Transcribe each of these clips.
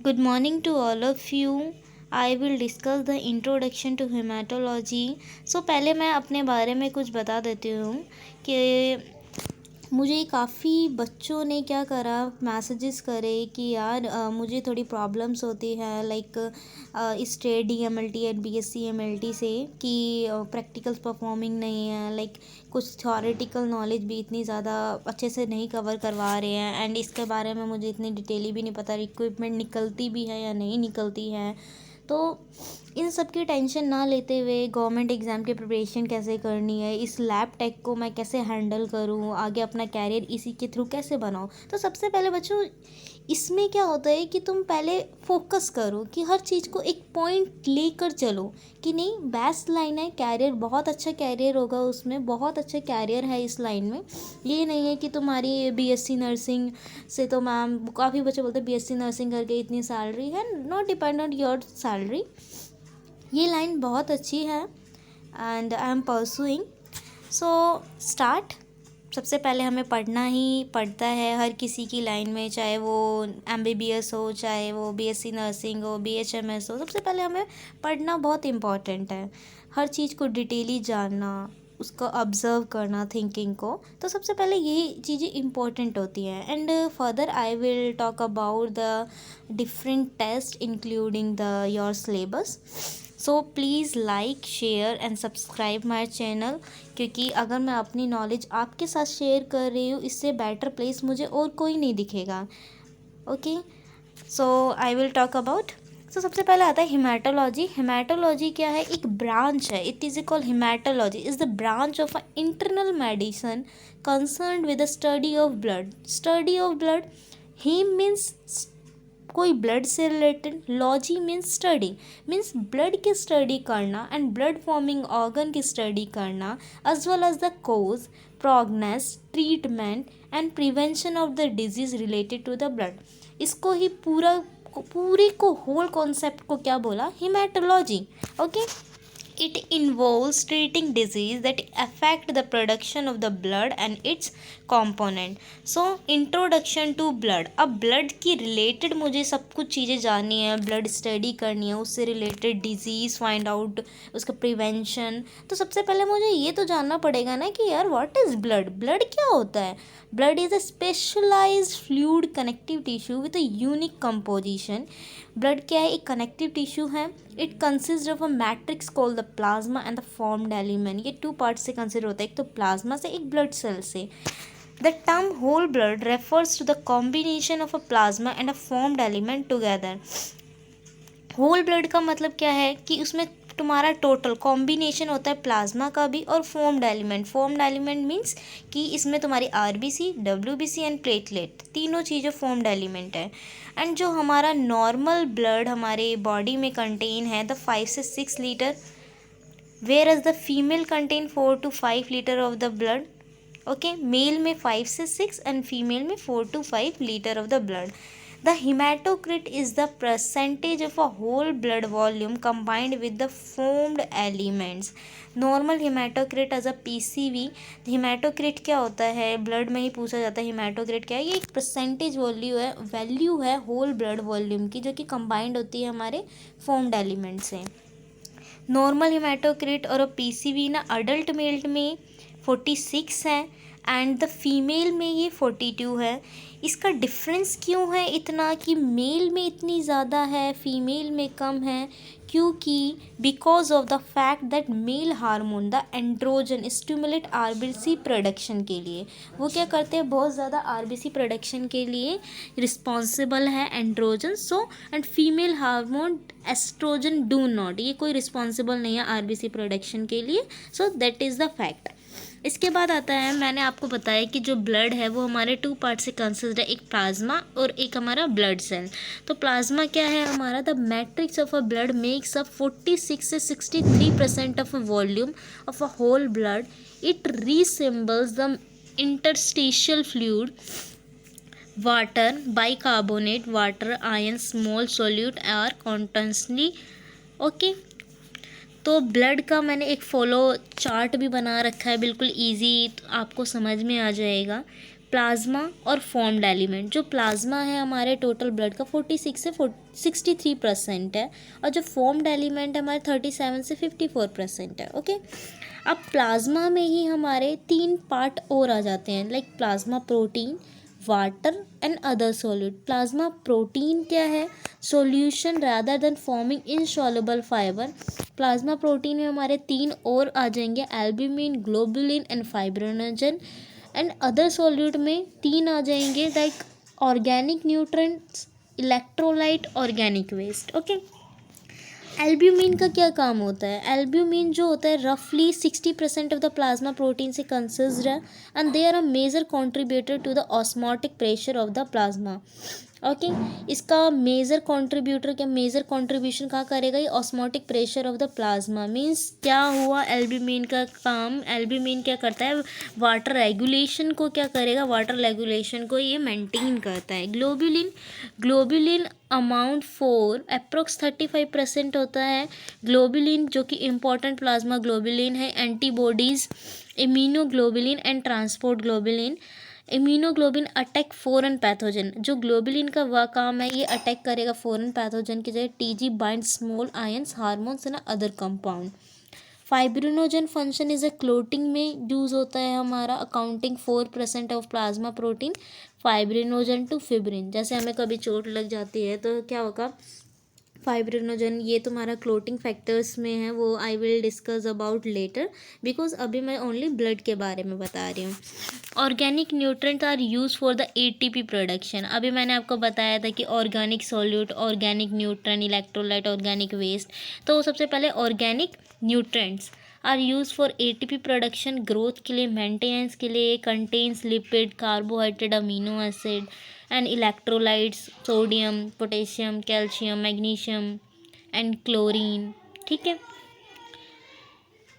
Good morning to all of you. I will discuss the introduction to hematology. पहले मैं अपने बारे में कुछ बता देती हूँ कि मुझे काफ़ी बच्चों ने क्या करा, मैसेजेस करे कि यार मुझे थोड़ी प्रॉब्लम्स होती है लाइक इस trade DMLT and BSc MLT से कि प्रैक्टिकल्स परफॉर्मिंग नहीं है, लाइक कुछ थ्योरेटिकल नॉलेज भी इतनी ज़्यादा अच्छे से नहीं कवर करवा रहे हैं एंड इसके बारे में मुझे इतनी डिटेली भी नहीं पता इक्विपमेंट निकलती भी है या नहीं निकलती है। तो इन सब की टेंशन ना लेते हुए गवर्नमेंट एग्ज़ाम की प्रिपरेशन कैसे करनी है, इस लैब टेक को मैं कैसे हैंडल करूँ, आगे अपना कैरियर इसी के थ्रू कैसे बनाऊँ। तो सबसे पहले बच्चों इसमें क्या होता है कि तुम पहले फोकस करो कि हर चीज़ को एक पॉइंट लेकर चलो कि नहीं बेस्ट लाइन है, कैरियर बहुत अच्छा कैरियर होगा, उसमें बहुत अच्छा कैरियर है इस लाइन में। ये नहीं है कि तुम्हारी BSc नर्सिंग से, तो मैम काफ़ी बच्चे बोलते हैं BSc नर्सिंग करके इतनी सैलरी है, not depend on your salary. ये लाइन बहुत अच्छी है and I am pursuing. So start. सबसे पहले हमें पढ़ना ही पड़ता है हर किसी की लाइन में, चाहे वो MBBS हो, चाहे वो BSc नर्सिंग हो, BHMS हो। सबसे पहले हमें पढ़ना बहुत इम्पॉर्टेंट है, हर चीज़ को डिटेली जानना, उसको ऑब्ज़र्व करना, थिंकिंग को। तो सबसे पहले यही चीज़ें इम्पॉर्टेंट होती हैं and further I will talk about the different test including the your syllabus. So please like share and subscribe my channel, क्योंकि अगर मैं अपनी नॉलेज आपके साथ शेयर कर रही हूँ, इससे बेटर प्लेस मुझे और कोई नहीं दिखेगा। Okay, so I will talk about. सबसे पहले आता है हिमेटोलॉजी। हिमेटोलॉजी क्या है? एक ब्रांच है। It is called haematology is the branch of a internal medicine concern with the study of blood. Study of blood, haem means कोई blood से related, logy means study, means blood की study करना and blood forming organ की study करना, as well as the cause, prognosis, treatment and prevention of the disease related to the blood. इसको ही पूरी को होल कॉन्सेप्ट को क्या बोला? Haematology. Okay, it involves treating disease that affect the production of the blood and its component. So introduction to blood। अब blood की related मुझे सब कुछ चीज़ें जाननी है, blood study करनी है, उससे related disease find out, उसका prevention। तो सबसे पहले मुझे ये तो जानना पड़ेगा ना कि यार what is blood? blood क्या होता है? blood is a specialized fluid connective tissue with a unique composition। Blood क्या है? एक कनेक्टिव टिश्यू है। It consist of a matrix called the plasma and the formed element. ये 2 पार्ट से consider होता है, एक तो प्लाज्मा से, एक ब्लड सेल से। The term whole blood refers to the combination of a plasma and a formed element together. Whole blood का मतलब क्या है कि उसमें तुम्हारा टोटल कॉम्बिनेशन होता है प्लाज्मा का भी और formed element. Formed element means कि इसमें तुम्हारी RBC, WBC एंड प्लेटलेट, तीनों चीज़ें फॉर्म्ड एलिमेंट है। एंड जो हमारा नॉर्मल ब्लड हमारे बॉडी में कंटेन है द 5 से 6 litre, whereas the female contain 4 to 5 litre of the blood. Okay, male में 5 से 6 एंड फीमेल में 4 to 5 litre of the blood. The hematocrit is the percentage of a whole blood volume combined with the formed elements. Normal hematocrit as a PCV। hematocrit क्या होता है? Blood में ही पूछा जाता है hematocrit क्या है। ये एक परसेंटेज वैल्यू है होल ब्लड वॉल्यूम की, जो कि कंबाइंड होती है हमारे फॉर्म्ड एलिमेंट से। नॉर्मल hematocrit और PCV ना अडल्ट मेल में 46 है एंड द फीमेल में ये 42 है। इसका डिफरेंस क्यों है इतना कि मेल में इतनी ज़्यादा है, फीमेल में कम है? क्योंकि because of the fact that male hormone the androgen stimulate RBC production के लिए, वो क्या करते हैं? बहुत ज़्यादा RBC प्रोडक्शन के लिए रिस्पॉन्सिबल है androgen. So and female hormone estrogen do not, ये कोई रिस्पॉन्सिबल नहीं है RBC प्रोडक्शन के लिए। So that is the fact. इसके बाद आता है, मैंने आपको बताया कि जो ब्लड है वो हमारे 2 पार्ट से कंसिस्ट है, एक प्लाज्मा और एक हमारा ब्लड सेल। तो प्लाज्मा क्या है हमारा? The matrix of a blood makes up 46 से 63% of a volume of a whole blood. It resembles the interstitial fluid, water, bicarbonate water, ion, small solute are constantly. Okay, तो blood का मैंने एक follow chart भी बना रखा है, बिल्कुल इजी, तो आपको समझ में आ जाएगा। प्लाज्मा और फॉर्म्ड एलिमेंट। जो प्लाज्मा है हमारे टोटल ब्लड का 46 से 63% है, और जो फॉर्म्ड एलिमेंट हमारे 37 से 54% है। ओके, अब प्लाज्मा में ही हमारे 3 पार्ट और आ जाते हैं, like plasma protein, water and other solid. Plasma protein क्या है? Solution rather than forming insoluble fibre. Plasma protein में हमारे 3 और आ जाएंगे, albumin, globulin and fibrinogen. And other solute में 3 आ जाएंगे, like organic nutrients, electrolyte, organic waste. Okay, albumin का क्या काम होता है? एल्ब्यूमिन जो होता है रफली 60% ऑफ द प्लाज्मा प्रोटीन से कंसिस्ट है, and they are a major contributor to the osmotic pressure of the plasma. Okay, इसका मेजर कॉन्ट्रीब्यूटर क्या, मेजर कॉन्ट्रीब्यूशन कहाँ करेगा? ये osmotic pressure of the plasma. Means क्या हुआ? एल्ब्यूमिन का काम, एल्ब्यूमिन क्या करता है? वाटर रेगुलेशन को क्या करेगा? वाटर रेगुलेशन को ये मेंटेन करता है। ग्लोबुलिन, ग्लोबुलिन अमाउंट 4 अप्रोक्स 35% होता है। ग्लोबुलिन जो कि इंपॉर्टेंट प्लाज्मा ग्लोबुलिन है, antibodies, immunoglobulin and transport globulin. Immunoglobulin attack foreign pathogen. जो ग्लोबुलिन का वह काम है, ये अटैक करेगा फॉरेन पैथोजन की जगह। TG bind small ions, hormones and other compound. Fibrinogen function is a clotting में यूज होता है हमारा, accounting 4% of plasma protein. Fibrinogen to fibrin, जैसे हमें कभी चोट लग जाती है तो क्या होगा? फाइब्रिनोजन ये तुम्हारा क्लोटिंग फैक्टर्स में है, वो I will discuss about later, because अभी मैं ओनली ब्लड के बारे में बता रही हूँ। Organic nutrient are used for the ATP production. अभी मैंने आपको बताया था कि organic solute, organic nutrient, electrolyte, organic waste. तो सबसे पहले organic nutrients are used for ATP production, growth के लिए, मेंटेनेंस के लिए। Contains lipid, carbohydrate, amino acid and electrolytes, sodium, potassium, calcium, magnesium and chlorine. ठीक है।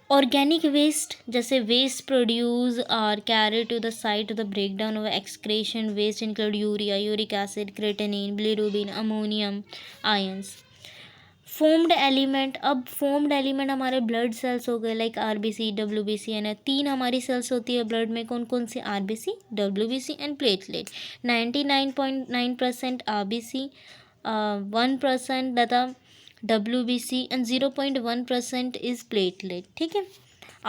ऑर्गेनिक वेस्ट, जैसे waste produce are carry to the site of the breakdown of excretion. Waste include urea, uric acid, creatinine, bilirubin, ammonium ions. Formed element, अब formed element हमारे blood cells हो गए, like RBC, WBC and 3 हमारी sales होती है blood में। कौन कौन सी? RBC, WBC and platelet. 99.9% RBC, 1% तथा WBC एंड 0.1% इज प्लेटलेट। ठीक है।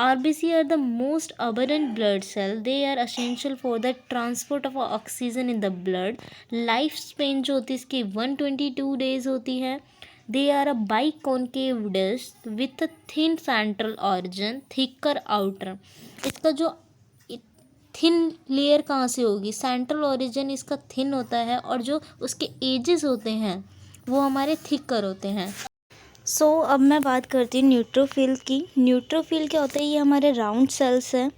RBC are the most abundant blood cell. They are essential for the transport of oxygen in the blood. Life span जो होती है इसकी 122 डेज होती है। They are a biconcave disc with a thin central origin, thicker outer. इसका जो thin layer कहाँ से होगी? सेंट्रल ओरिजिन इसका थिन होता है, और जो उसके एजेस होते हैं वो हमारे थिकर होते हैं। अब मैं बात करती हूँ न्यूट्रोफिल की। न्यूट्रोफिल क्या होता है? ये हमारे राउंड सेल्स हैं।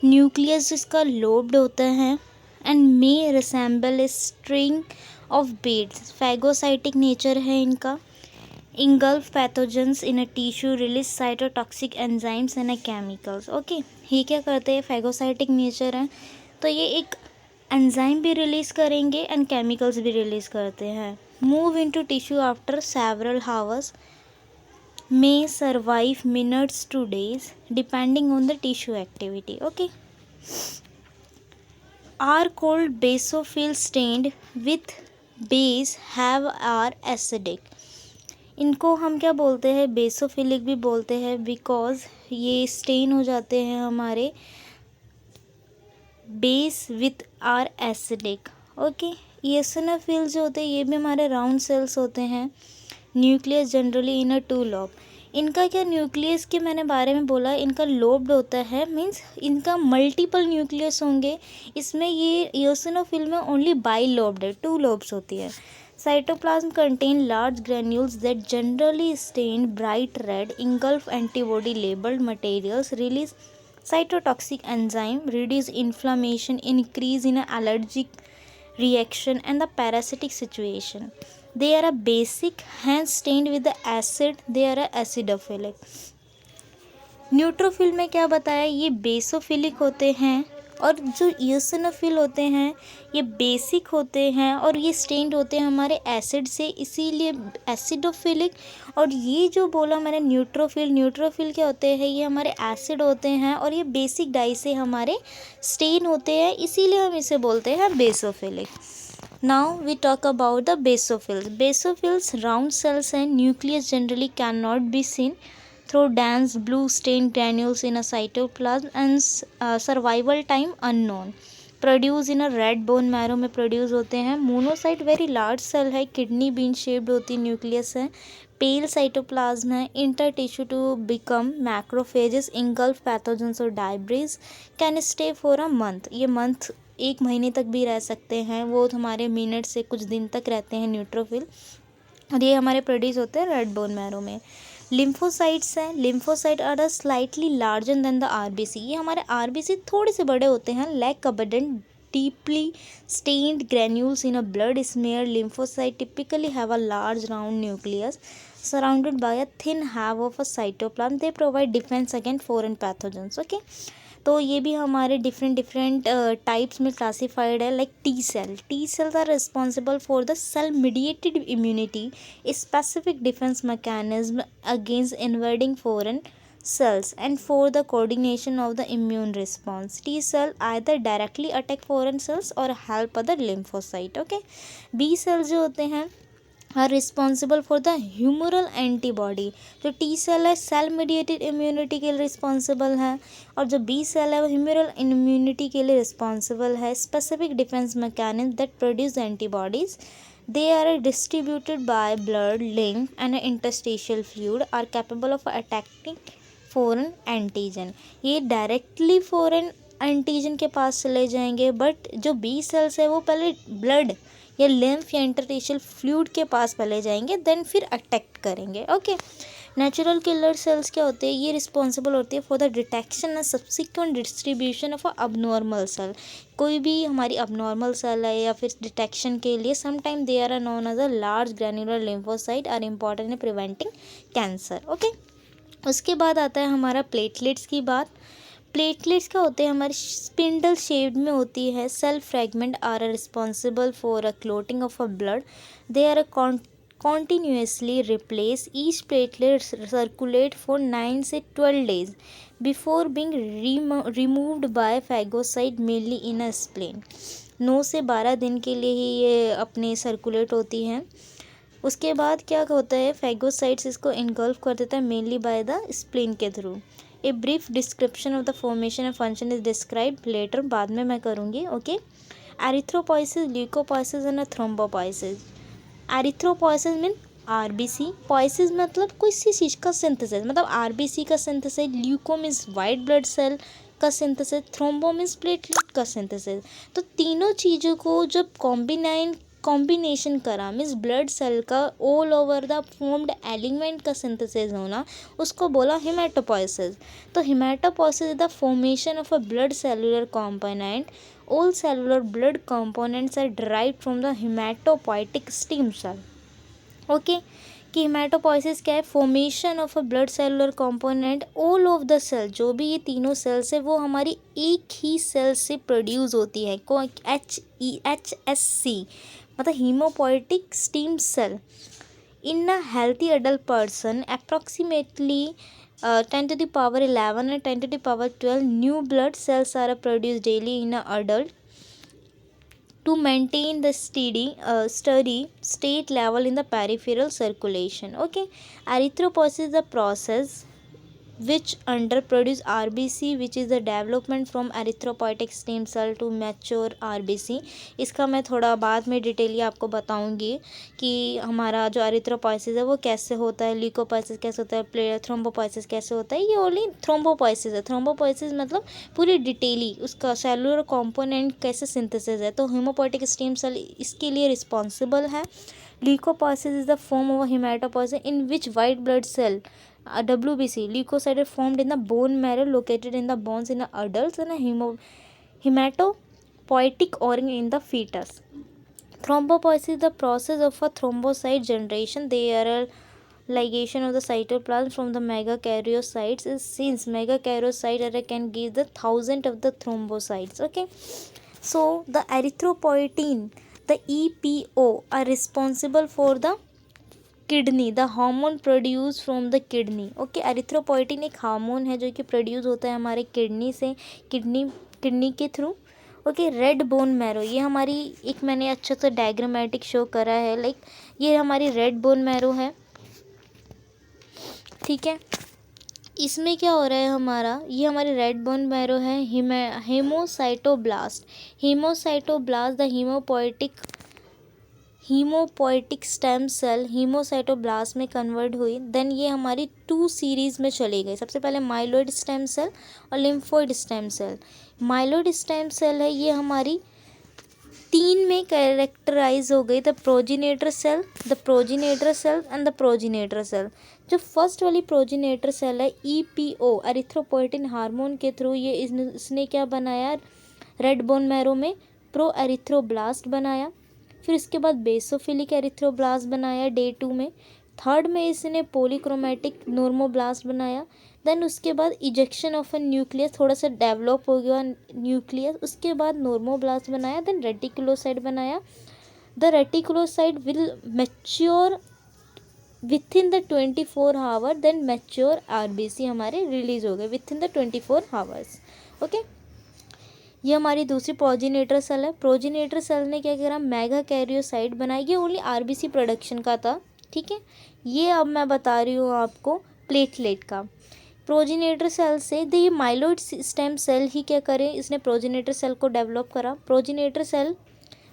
न्यूक्लियस इसका लोब्ड होता है and may resemble a string of beads. Phagocytic nature है इनका। Engulf pathogens in a tissue, release cytotoxic enzymes and chemicals. Okay, ये क्या करते हैं? फैगोसाइटिक नेचर है, तो ये एक एंजाइम भी रिलीज़ करेंगे एंड केमिकल्स भी रिलीज़ करते हैं। Move into tissue after several hours, may survive minutes to days depending on the tissue activity. Okay, are called basophil stained with base, have are acidic. इनको हम क्या बोलते हैं? बेसोफिलिक भी बोलते हैं, बिकॉज ये स्टेन हो जाते हैं हमारे base with or acidic. Okay, eosinophil जो होते हैं ये भी हमारे राउंड सेल्स होते हैं। Nucleus generally in a 2 lobe. इनका क्या, न्यूक्लियस के मैंने बारे में बोला, इनका लोब्ड होता है, मीन्स इनका मल्टीपल न्यूक्लियस होंगे। इसमें ये एसिनोफिल में ओनली बाई लोब्ड है, 2 लोब्स होती है। Cytoplasm contain large granules that generally stain bright red, engulf antibody labelled materials, release cytotoxic enzyme, reduce inflammation, increase in allergic reaction and the parasitic situation. They are a basic, hence stained with the acid. They are a acidophilic. Neutrophil में क्या बताया? ये basophilic होते हैं और जो eosinophil होते हैं ये बेसिक होते हैं और ये स्टेन्ड होते हैं हमारे एसिड से, इसीलिए एसिडोफिलिक। और ये जो बोला मैंने न्यूट्रोफिल क्या होते हैं, ये हमारे एसिड होते हैं और ये बेसिक डाई से हमारे स्टेन होते हैं, इसीलिए हम इसे बोलते हैं basophilic. Now we talk about the basophils. Basophils round cells हैं, nucleus generally can not be seen through dense blue stained granules in a cytoplasm and survival time unknown। Produce in a red bone marrow में produce होते हैं। Monocyte very large cell है, kidney bean shaped होती है, nucleus है, pale cytoplasm है, enter tissue to become macrophages engulf pathogens और debris, can stay for a month. ये मंथ 1 महीने तक भी रह सकते हैं, वो हमारे मिनट से कुछ दिन तक रहते हैं न्यूट्रोफिल, और ये हमारे प्रोड्यूस होते हैं रेड बोन मैरो में। लिम्फोसाइट्स हैं, lymphocyte are the slightly larger than the RBC. ये हमारे आरबीसी थोड़े से बड़े होते हैं। Lack abundant deeply stained granules in a blood smear lymphocyte typically have a large round nucleus surrounded by a thin half of a cytoplasm. They provide defense against foreign pathogens. Okay, तो ये भी हमारे different types में classified है। Like T cells are responsible for the cell mediated immunity, specific defence mechanism against invading foreign cells and for the coordination of the immune response. T cell either directly attack foreign cells or help other lymphocyte. Okay, B cells जो होते हैं are responsible for the humoral antibody. जो T cell है cell mediated immunity के लिए responsible है, और जो बी सेल है वो ह्यूमरल इम्यूनिटी के लिए रिस्पॉन्सिबल है। Specific defence mechanism that produce antibodies, they are distributed by blood link and interstitial fluid, are capable of attacking foreign antigen। ये डायरेक्टली फॉरेन एंटीजन के पास चले जाएंगे, बट जो बी सेल्स है वो पहले ब्लड या लिम्फ या इंटरस्टिशियल फ्लूइड के पास पहले जाएंगे, देन फिर अटैक करेंगे। ओके, नेचुरल किलर सेल्स क्या होते हैं, ये रिस्पॉन्सिबल होती है for the detection and subsequent distribution of abnormal cell. कोई भी हमारी अबनॉर्मल सेल है या फिर डिटेक्शन के लिए sometime they are known as a large granular lymphocyte are important in preventing cancer. Okay, उसके बाद आता है हमारा प्लेटलेट्स की बात। प्लेटलेट्स क्या होते हैं, हमारे स्पिंडल शेप्ड में होती है। Cell fragment are responsible for a clotting of a blood, they are continuously replace each platelet circulate for 9 से 12 days before being removed by phagocyte mainly in a spleen। 9 से 12 दिन के लिए ही ये अपने सर्कुलेट होती हैं। उसके बाद क्या होता है, फैगोसाइट्स इसको इनगल्फ कर देता है मेनली बाय द स्प्लीन के थ्रू। A brief description of the formation and function is describe later, बाद में मैं करूँगी। Okay, erythropoiesis, leukopoiesis and thrombopoiesis. Erythropoiesis mean RBC, poiesis मतलब किसी चीज़ का सिंथेसिस, मतलब आरबीसी का synthesis, leuko means white blood cell का सिंथेसिस, थ्रोम्बो मीन्स प्लेटलेट का सिंथेसिस। तो तीनों चीज़ों को जब कॉम्बिनेशन करा मीन्स ब्लड सेल का all over the formed element का सिंथेसिस होना, उसको बोला हेमाटोपोइसिस। तो haematopoiesis is the formation of a blood cellular component. All cellular blood components are derived from the hematopoietic stem cell। Okay, कि hematopoiesis क्या है, formation of a blood cellular component all of the cell, जो भी ये तीनों sales है वो हमारी एक ही सेल से प्रोड्यूस होती है, को HEHSC मतलब hemopoietic stem cell. In a healthy adult person approximately 10 to the power 11 and 10 to the power 12 new blood cells are produced daily in an adult to maintain the steady state level in the peripheral circulation. Okay, erythropoiesis is the process which underproduce RBC, which is the development from erythropoietic stem cell to mature RBC। इसका मैं थोड़ा बाद में डिटेली आपको बताऊंगी कि हमारा जो एरिथ्रोपोइसिस है वो कैसे होता है, ल्यूकोपोइसिस कैसे होता है, थ्रोम्बोपोइसिस कैसे होता है। ये ओनली थ्रोम्बोपोइसिस है। थ्रोम्बोपोइसिस मतलब पूरी डिटेली उसका सेलुलर कंपोनेंट कैसे सिंथेसिस है। तो हेमोपोइटिक स्टेम सेल इसके लिए रिस्पॉन्सिबल है। Leukopoiesis is the form of haematopoiesis in which white blood cell WBC leukocyte are formed in the bone marrow located in the bones in the adults and a hematopoietic organ in the fetus। Thrombopoiesis is the process of a thrombocyte generation. They are ligation of the cytoplasm from the megakaryocytes is since megakaryocyte can give the thousand of the thrombocytes. Okay, so the erythropoietin, the EPO, are responsible for the kidney, the hormone produce from the kidney. Okay, erythropoietin एक hormone है जो कि produce होता है हमारे kidney से, kidney के through. Okay, red bone marrow, ये हमारी एक मैंने अच्छा सा डायग्रामेटिक शो करा है, लाइक ये हमारी रेड बोन मैरो है. ठीक है, इसमें क्या हो रहा है हमारा, ये हमारी रेड बोन मैरो है. हेमोसाइटोब्लास्ट, द हीमोपोइटिक स्टेम सेल हीमोसाइटोब्लास्ट में कन्वर्ट हुई. देन ये हमारी 2 सीरीज़ में चली गई. सबसे पहले माइलोइड स्टेम सेल और lymphoid stem cell. Myeloid stem cell है ये हमारी 3 में कैरेक्टराइज हो गई. The progenitor cell and the progenitor cell. जो फर्स्ट वाली प्रोजिनेटर सेल है EPO, एरिथ्रोपोइटिन हार्मोन के थ्रू ये इसने क्या बनाया, रेड बोन मैरो में प्रो एरिथ्रोब्लास्ट बनाया. फिर इसके बाद बेसोफिलिक एरिथ्रोब्लास्ट बनाया डे 2 में. थर्ड में इसने पॉलीक्रोमेटिक नॉर्मोब्लास्ट बनाया. देन उसके बाद इजेक्शन ऑफ अ न्यूक्लियस, थोड़ा सा डेवलप हो गया न्यूक्लियस. उसके बाद नॉर्मोब्लास्ट बनाया. देन रेटिकुलोसाइट बनाया. The reticulocyte will mature with in the 24 hour. Then mature RBC हमारे रिलीज हो गए with in the 24 hours. Okay, ये हमारी दूसरी प्रोजिनेटर सेल है. प्रोजिनेटर सेल ने क्या करा, मेगा कैरियोसाइट बनाई. ये ओनली RBC प्रोडक्शन का था. ठीक है, ये अब मैं बता रही हूँ आपको प्लेटलेट का. प्रोजिनेटर सेल से ये माइलोइड स्टेम सेल ही क्या करे, इसने प्रोजिनेटर सेल को डेवलप करा. प्रोजिनेटर सेल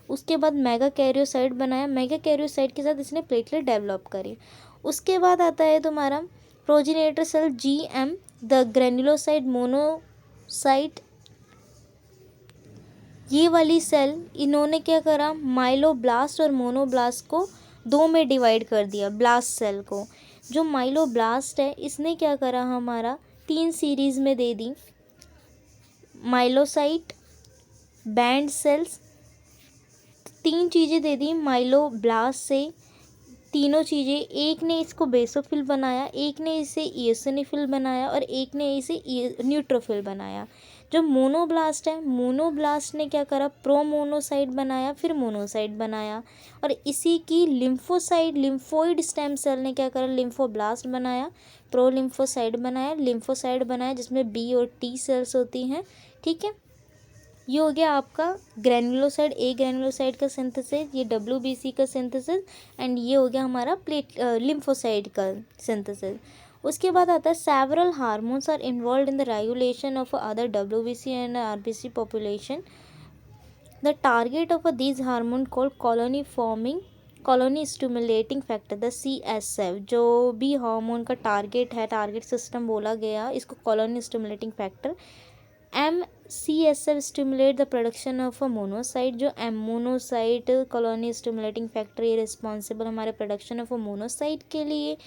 उसके बाद मेगा कैरियोसाइट बनाया. मेगा कैरियोसाइट के साथ इसने प्लेटलेट डेवलप करी. उसके बाद आता है तुम्हारा progenitor cell GM, the granulocyte monocyte. ये वाली सेल इन्होंने क्या करा, माइलोब्लास्ट और मोनोब्लास्ट को 2 में डिवाइड कर दिया. ब्लास्ट सेल को, जो माइलोब्लास्ट है इसने क्या करा, हमारा 3 सीरीज़ में दे दी. माइलोसाइट, बैंड सेल्स, 3 चीज़ें दे दी माइलोब्लास्ट से. तीनों चीज़ें, एक ने इसको बेसोफिल बनाया, एक ने इसे इयोसिनोफिल बनाया और एक ने इसे न्यूट्रोफिल बनाया. जो मोनोब्लास्ट है, मोनोब्लास्ट ने क्या करा, प्रोमोनोसाइट बनाया, फिर मोनोसाइट बनाया. और इसी की लिम्फोइड स्टेम सेल ने क्या करा, लिम्फोब्लास्ट बनाया, प्रो लिम्फोसाइट बनाया जिसमें B और T सेल्स होती हैं. ठीक है, ये हो गया आपका ग्रैन्युलोसाइट, ग्रैन्युलोसाइट का सिंथेसिस, ये WBC का सिंथेसिस, एंड ये हो गया हमारा लिम्फोसाइट का सिंथेसिस. उसके बाद आता है several hormones are involved in the regulation of other WBC and RBC population. The target of these hormone called colony stimulating factor, the CSF. जो भी हार्मोन का टारगेट है, टारगेट सिस्टम बोला गया इसको colony stimulating factor. CSF stimulate the production of a monocyte. जो monocyte colony stimulating factor ये responsible हमारे प्रोडक्शन ऑफ अ मोनोसाइट के लिए.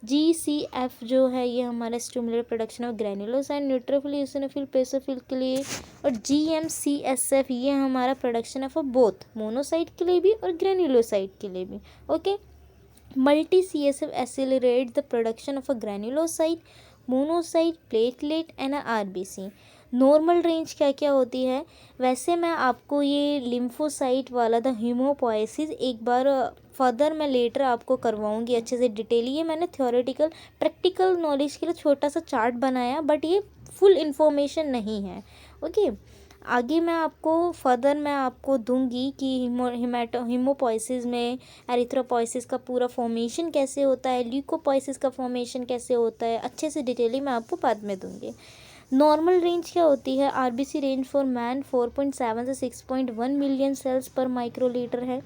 GCF जो है ये हमारा stimulate production of granulocyte, neutrophil, eosinophil, basophil के लिए. और GM-CSF ये हमारा प्रोडक्शन ऑफ बोथ मोनोसाइट के लिए भी और ग्रैन्युलोसाइट के लिए भी. Okay, multi CSF accelerate the production of a granulocyte, monocyte, platelet and RBC. Normal range क्या क्या होती है, वैसे मैं आपको ये लिम्फोसाइट वाला द हीमोपोइसिस एक बार फर्दर मैं लेटर आपको करवाऊंगी अच्छे से डिटेल. ये मैंने थ्योरेटिकल प्रैक्टिकल नॉलेज के लिए छोटा सा चार्ट बनाया, बट ये फुल इन्फॉर्मेशन नहीं है. ओके, आगे मैं आपको दूंगी कि हीमोपोइसिस में एरिथ्रोपोइसिस का पूरा फॉर्मेशन कैसे होता है, ल्यूकोपोइसिस का फॉर्मेशन कैसे होता है, अच्छे से डिटेलिंग मैं आपको बाद में दूंगी. नॉर्मल रेंज क्या होती है, RBC रेंज फॉर मैन 4.7 से 6.1 मिलियन सेल्स पर माइक्रोलीटर है.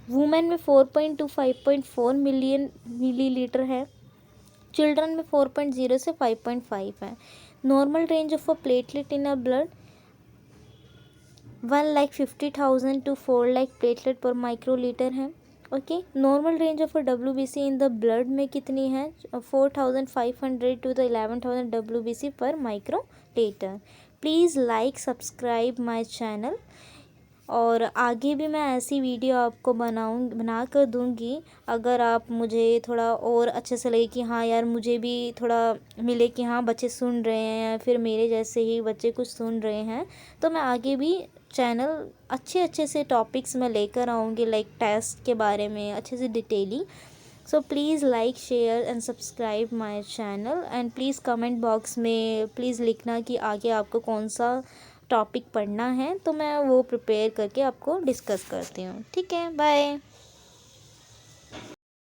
वुमेन में 4.2 to 5.4 मिलियन मिलीलीटर है. चिल्ड्रन में 4.0 से 5.5 है. Normal range of a platelet in a blood 1,50,000 to 4,00,000 platelet पर माइक्रोलीटर है. Okay, normal range of WBC in the blood में कितनी है, 4,500 to the 11,000 WBC पर microlitre. Please like subscribe my channel. और आगे भी मैं ऐसी वीडियो आपको बना कर दूँगी। अगर आप मुझे थोड़ा और अच्छे से लगे कि हाँ यार, मुझे भी थोड़ा मिले कि हाँ बच्चे सुन रहे हैं या फिर मेरे जैसे ही बच्चे कुछ सुन रहे हैं, तो मैं आगे भी चैनल अच्छे अच्छे से टॉपिक्स में लेकर आऊँगी, लाइक टेस्ट के बारे में अच्छे से detailing. So please like share and subscribe my channel, and please comment box में प्लीज़ लिखना कि आगे आपको कौन सा टॉपिक पढ़ना है, तो मैं वो प्रिपेयर करके आपको डिस्कस करती हूँ। ठीक है, बाय।